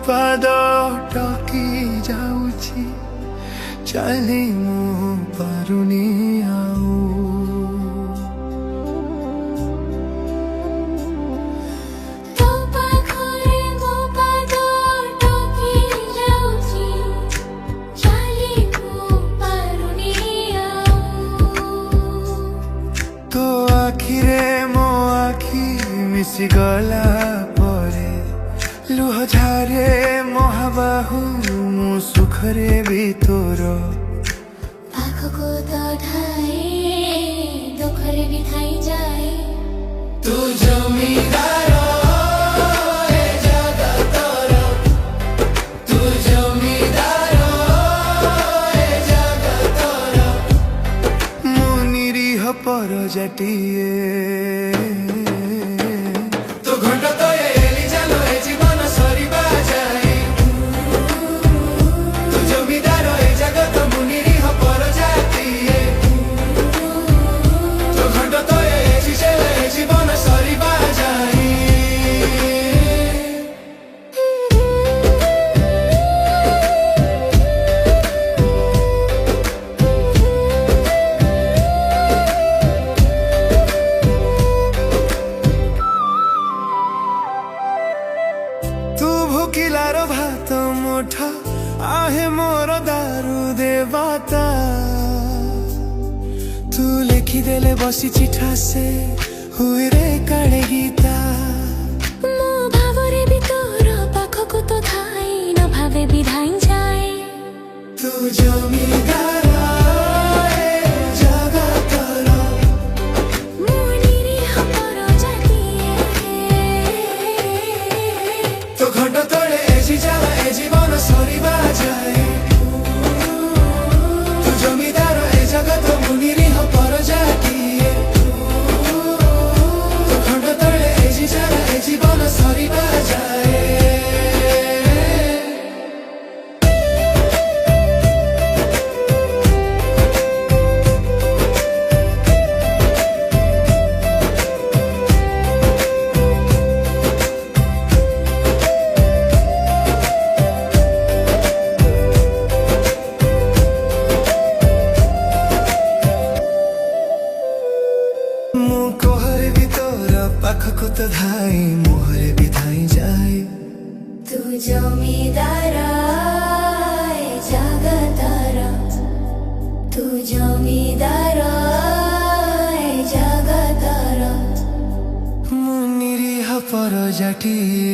पाद टकी जाउछि चाली मु पारुनी आउ तो आखिरे मो आखि मिसी गला परे लुह झारे महाबाहु मु सुखरे भितर पाखको त ढाए दुखरे बिथाइ जाए तू जमीदार ए जगतर तू जमीदार ए जगतर मु निरीह परजाटिए तो घंट तो एली जालो ए जीवन सरीबा जाई तू जमीदार ए जगत मु निरीह परजाटिए तो घंट तो एली जालो ए जीवन सरीबा जाई भूकिलार भात मुठा आहे मोर दारू देवता तू लेखिदेले बसी चिठा से हुए रे काळे गीता मो भावरे भितर पाखको त थाई न भावे बिधाइ जाए तू जमीदार ए जगतर मु निरीह परजाटिए तो घंट तोड़े एजी जाला ए जीवन सरीबा जाए तू जमीदार ए जगत मु निरीह परजाटिए तो घंट तोड़े एजी जाला ए जीवन सरीबा जाए पाखको त धाई मोहरे बिथाइ जाए तू जमीदार ए जगतर तू जमीदार ए जगतर मु निरीह परजाटिए